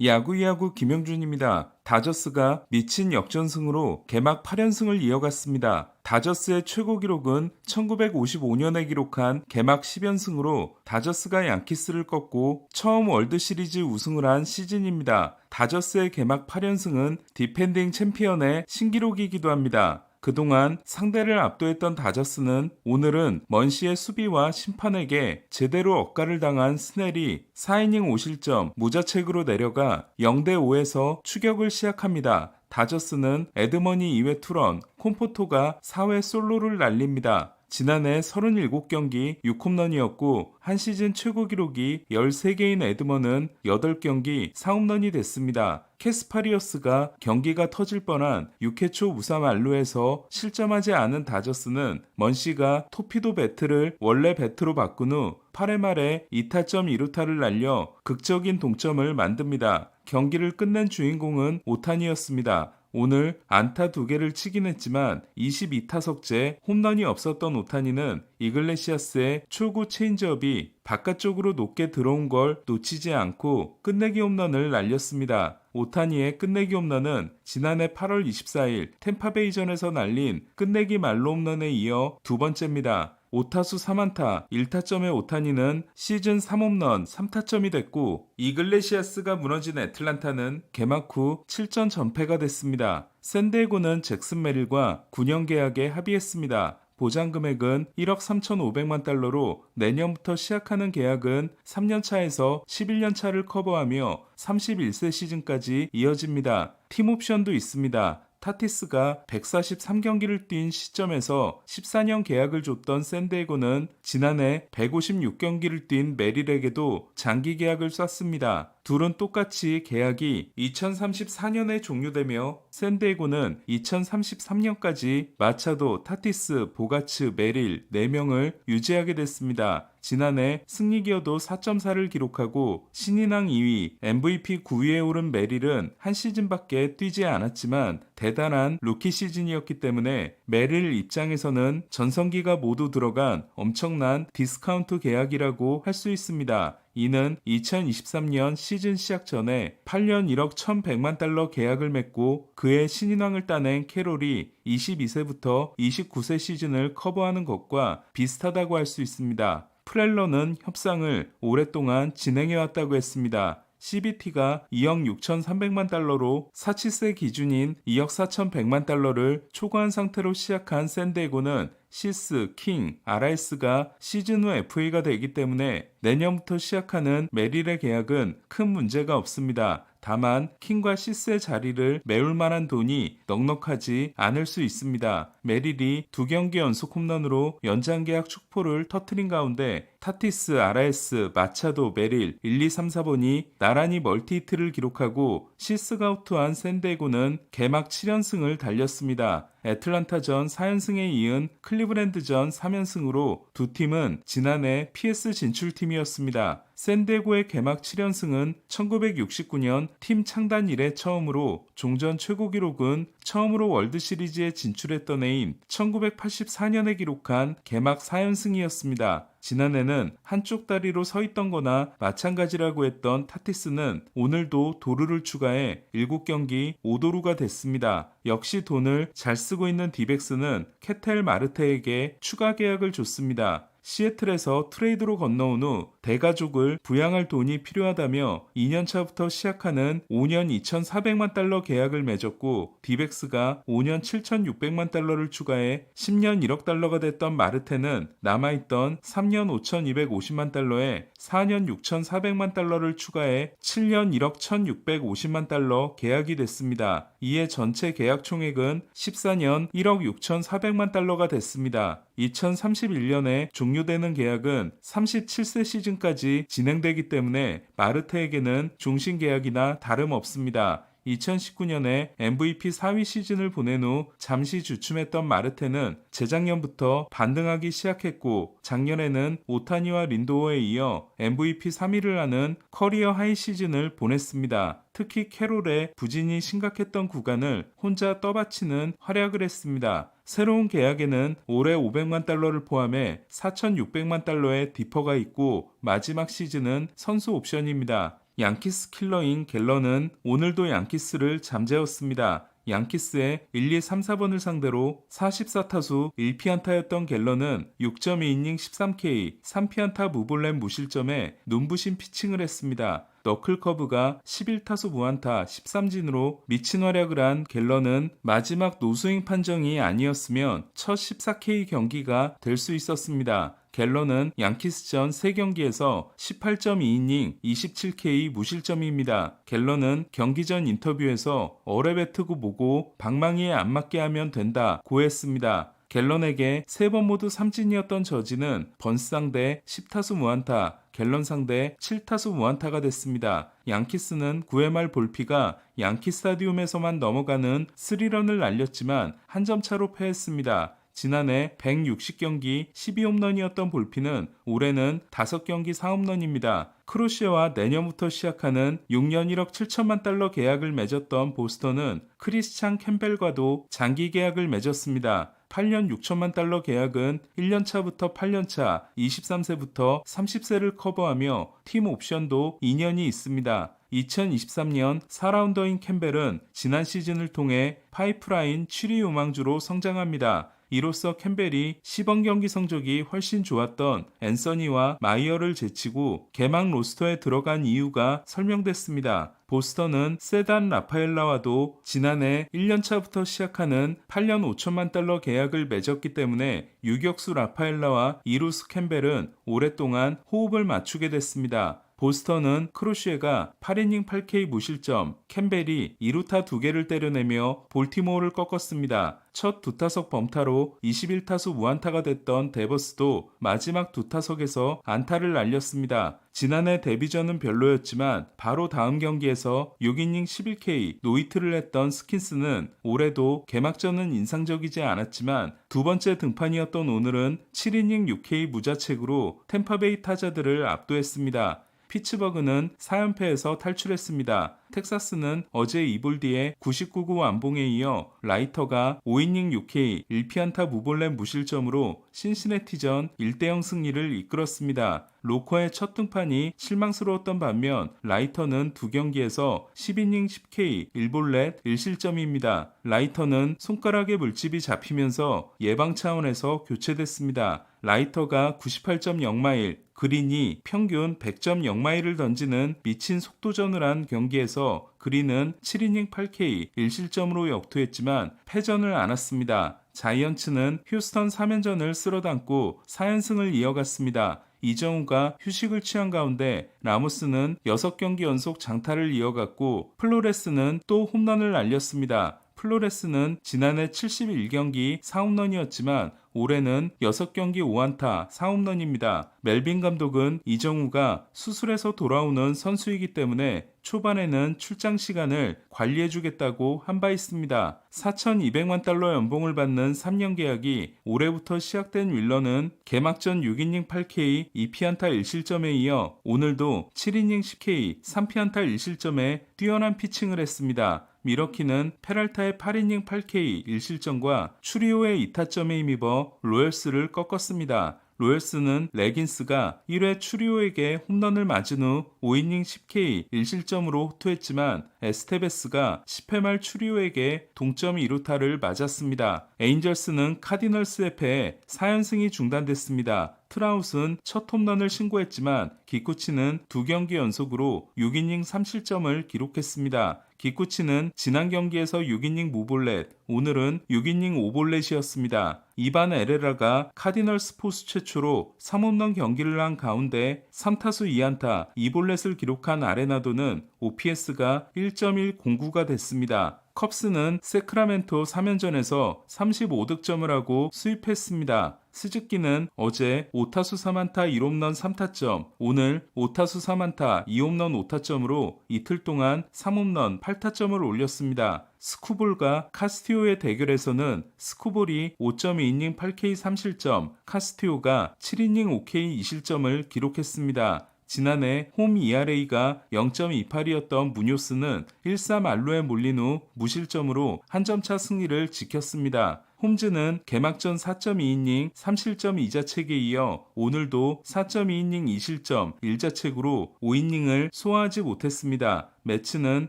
야구 김영준입니다. 다저스가 미친 역전승으로 개막 8연승을 이어갔습니다. 다저스의 최고 기록은 1955년에 기록한 개막 10연승으로 다저스가 양키스를 꺾고 처음 월드시리즈 우승을 한 시즌입니다. 다저스의 개막 8연승은 디펜딩 챔피언의 신기록이기도 합니다. 그동안 상대를 압도했던 다저스는 오늘은 먼시의 수비와 심판에게 제대로 억가를 당한 스넬이 4이닝 5실점 무자책으로 내려가 0대5에서 추격을 시작합니다. 다저스는 에드머니 2회 투런, 콤포토가 4회 솔로를 날립니다. 지난해 37경기 6홈런이었고 한 시즌 최고 기록이 13개인 에드먼은 8경기 4홈런이 됐습니다. 캐스파리어스가 경기가 터질 뻔한 6회 초 무사 만루에서 실점하지 않은 다저스는 먼시가 토피도 배트를 원래 배트로 바꾼 후 8회 말에 2타점 2루타를 날려 극적인 동점을 만듭니다. 경기를 끝낸 주인공은 오타니였습니다. 오늘 안타 2개를 치긴 했지만 22타석째 홈런이 없었던 오타니는 이글레시아스의 초구 체인지업이 바깥쪽으로 높게 들어온 걸 놓치지 않고 끝내기 홈런을 날렸습니다. 오타니의 끝내기 홈런은 지난해 8월 24일 템파베이전에서 날린 끝내기 말로 홈런에 이어 두 번째입니다. 5타수 3안타 1타점의 오타니는 시즌 3홈런 3타점이 됐고 이글레시아스가 무너진 애틀란타는 개막 후 7전 전패가 됐습니다. 샌디에고는 잭슨 메릴과 9년 계약에 합의했습니다. 보장 금액은 1억 3,500만 달러로 내년부터 시작하는 계약은 3년 차에서 11년 차를 커버하며 31세 시즌까지 이어집니다. 팀 옵션도 있습니다. 타티스가 143경기를 뛴 시점에서 14년 계약을 줬던 샌디에고는 지난해 156경기를 뛴 메릴에게도 장기 계약을 쐈습니다. 둘은 똑같이 계약이 2034년에 종료되며 샌디에고는 2033년까지 마차도, 타티스, 보가츠, 메릴 4명을 유지하게 됐습니다. 지난해 승리 기여도 4.4를 기록하고 신인왕 2위, MVP 9위에 오른 메릴은 한 시즌밖에 뛰지 않았지만 대단한 루키 시즌이었기 때문에 메릴 입장에서는 전성기가 모두 들어간 엄청난 디스카운트 계약이라고 할 수 있습니다. 이는 2023년 시즌 시작 전에 8년 1억 1,100만 달러 계약을 맺고 그의 신인왕을 따낸 캐롤이 22세부터 29세 시즌을 커버하는 것과 비슷하다고 할 수 있습니다. 프렐러는 협상을 오랫동안 진행해왔다고 했습니다. CBT가 2억 6,300만 달러로 사치세 기준인 2억 4,100만 달러를 초과한 상태로 시작한 샌디에고는 시스, 킹, RS가 시즌 후 FA가 되기 때문에 내년부터 시작하는 메릴의 계약은 큰 문제가 없습니다. 다만 킹과 시스의 자리를 메울 만한 돈이 넉넉하지 않을 수 있습니다. 메릴이 2경기 연속 홈런으로 연장계약 축포를 터트린 가운데 타티스, RS, 마차도, 메릴 1, 2, 3, 4번이 나란히 멀티히트를 기록하고 시스가 우투한 샌디에고는 개막 7연승을 달렸습니다. 애틀란타전 4연승에 이은 클리브랜드전 3연승으로 두 팀은 지난해 PS 진출팀이었습니다. 샌디에고의 개막 7연승은 1969년 팀 창단 이래 처음으로 종전 최고 기록은 처음으로 월드시리즈에 진출했던 해인 1984년에 기록한 개막 4연승이었습니다. 지난해는 한쪽 다리로 서 있던 거나 마찬가지라고 했던 타티스는 오늘도 도루를 추가해 7경기 5도루가 됐습니다. 역시 돈을 잘 쓰고 있는 디백스는 케텔 마르테에게 추가 계약을 줬습니다. 시애틀에서 트레이드로 건너온 후 대가족을 부양할 돈이 필요하다며 2년차부터 시작하는 5년 2,400만 달러 계약을 맺었고 디백스가 5년 7,600만 달러를 추가해 10년 1억 달러가 됐던 마르테는 남아있던 3년 5,250만 달러에 4년 6,400만 달러를 추가해 7년 1억 1,650만 달러 계약이 됐습니다. 이에 전체 계약 총액은 14년 1억 6,400만 달러가 됐습니다. 2031년에 종료되는 계약은 37세 시즌까지 진행되기 때문에 마르테에게는 종신 계약이나 다름없습니다. 2019년에 MVP 4위 시즌을 보낸 후 잠시 주춤했던 마르테는 재작년부터 반등하기 시작했고 작년에는 오타니와 린도어에 이어 MVP 3위를 하는 커리어 하이 시즌을 보냈습니다. 특히 캐롤의 부진이 심각했던 구간을 혼자 떠받치는 활약을 했습니다. 새로운 계약에는 올해 500만 달러를 포함해 4,600만 달러의 디퍼가 있고 마지막 시즌은 선수 옵션입니다. 양키스 킬러인 갤런은 오늘도 양키스를 잠재웠습니다. 양키스의 1, 2, 3, 4번을 상대로 44타수 1피안타였던 갤런은 6.2이닝 13K, 3피안타 무볼넷 무실점에 눈부신 피칭을 했습니다. 너클커브가 11타수 무안타 13진으로 미친 활약을 한 갤런은 마지막 노스윙 판정이 아니었으면 첫 14K 경기가 될 수 있었습니다. 갤런은 양키스전 3경기에서 18.2이닝 27K 무실점입니다. 갤런은 경기 전 인터뷰에서 어뢰배트고 뭐고 방망이에 안 맞게 하면 된다 고했습니다. 갤런에게 3번 모두 삼진이었던 저지는 번스 상대 10타수 무안타, 갤런 상대 7타수 무안타가 됐습니다. 양키스는 9회 말 볼피가 양키 스타디움에서만 넘어가는 3런을 날렸지만 한 점 차로 패했습니다. 지난해 160경기 12홈런이었던 볼피는 올해는 5경기 4홈런입니다. 크로시에와 내년부터 시작하는 6년 1억 7천만 달러 계약을 맺었던 보스턴은 크리스찬 캠벨과도 장기 계약을 맺었습니다. 8년 6천만 달러 계약은 1년차부터 8년차, 23세부터 30세를 커버하며 팀 옵션도 2년이 있습니다. 2023년 4라운더인 캠벨은 지난 시즌을 통해 파이프라인 7위 유망주로 성장합니다. 이로써 캠벨이 시범 경기 성적이 훨씬 좋았던 앤서니와 마이어를 제치고 개막 로스터에 들어간 이유가 설명됐습니다. 보스턴은 세단 라파엘라와도 지난해 1년차부터 시작하는 8년 5천만 달러 계약을 맺었기 때문에 유격수 라파엘라와 이루스 캠벨은 오랫동안 호흡을 맞추게 됐습니다. 보스턴은 크로시에가 8이닝 8K 무실점, 캠벨이 2루타 2개를 때려내며 볼티모어를 꺾었습니다. 첫 2타석 범타로 21타수 무안타가 됐던 데버스도 마지막 2타석에서 안타를 날렸습니다. 지난해 데뷔전은 별로였지만 바로 다음 경기에서 6이닝 11K 노히트를 했던 스킨스는 올해도 개막전은 인상적이지 않았지만 두 번째 등판이었던 오늘은 7이닝 6K 무자책으로 템파베이 타자들을 압도했습니다. 피츠버그는 4연패에서 탈출했습니다. 텍사스는 어제 이볼디의 99구 완봉에 이어 라이터가 5이닝 6K 1피안타 무볼넷 무실점으로 신시내티전 1대0 승리를 이끌었습니다. 로커의 첫 등판이 실망스러웠던 반면 라이터는 두 경기에서 10이닝 10K 1볼넷 1실점입니다. 라이터는 손가락에 물집이 잡히면서 예방 차원에서 교체됐습니다. 라이터가 98.0마일, 그린이 평균 100.0마일을 던지는 미친 속도전을 한 경기에서 그린은 7이닝 8K 1실점으로 역투했지만 패전을 안았습니다. 자이언츠는 휴스턴 3연전을 쓸어담고 4연승을 이어갔습니다. 이정우가 휴식을 취한 가운데 라모스는 6경기 연속 장타를 이어갔고 플로레스는 또 홈런을 날렸습니다. 플로레스는 지난해 71경기 4홈런이었지만 올해는 6경기 5안타 4홈런입니다. 멜빈 감독은 이정우가 수술에서 돌아오는 선수이기 때문에 초반에는 출장 시간을 관리해주겠다고 한 바 있습니다. 4,200만 달러 연봉을 받는 3년 계약이 올해부터 시작된 윌러는 개막전 6이닝 8K 2피안타 1실점에 이어 오늘도 7이닝 10K 3피안타 1실점에 뛰어난 피칭을 했습니다. 미러키는 페랄타의 8이닝 8K 1실점과 추리오의 2타점에 힘입어 로열스를 꺾었습니다. 로열스는 레긴스가 1회 추리오에게 홈런을 맞은 후 5이닝 10K 1실점으로 호투했지만 에스테베스가 10회 말 추리오에게 동점 2루타를 맞았습니다. 에인절스는 카디널스에 패해 4연승이 중단됐습니다. 트라웃은 첫 홈런을 신고했지만 기쿠치는 2경기 연속으로 6이닝 3실점을 기록했습니다. 기쿠치는 지난 경기에서 6이닝 무볼넷, 오늘은 6이닝 5볼넷이었습니다. 이반 에레라가 카디널스 포수 최초로 3홈런 경기를 한 가운데 3타수 2안타 2볼넷을 기록한 아레나도는 OPS가 1.109가 됐습니다. 컵스는 세크라멘토 3연전에서 35득점을 하고 수입했습니다. 스즈키는 어제 5타수 3안타 1홈런 3타점, 오늘 5타수 3안타 2홈런 5타점으로 이틀 동안 3홈런 8타점을 올렸습니다. 스쿠볼과 카스티오의 대결에서는 스쿠볼이 5.2이닝 8K 3실점, 카스티오가 7이닝 5K 2실점을 기록했습니다. 지난해 홈 ERA가 0.28이었던 무뇨스는 1-3 알로에 몰린 후 무실점으로 한 점차 승리를 지켰습니다. 홈즈는 개막전 4.2이닝 3실점 2자책에 이어 오늘도 4.2이닝 2실점 1자책으로 5이닝을 소화하지 못했습니다. 매츠는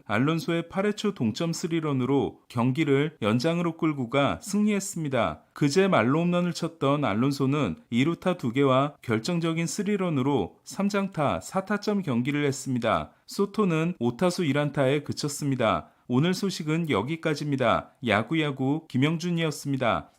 알론소의 8회 초 동점 3런으로 경기를 연장으로 끌고 가 승리했습니다. 그제 말로 홈런을 쳤던 알론소는 2루타 2개와 결정적인 3런으로 3장타 4타점 경기를 했습니다. 소토는 5타수 1안타에 그쳤습니다. 오늘 소식은 여기까지입니다. 야구야구 김영준이었습니다.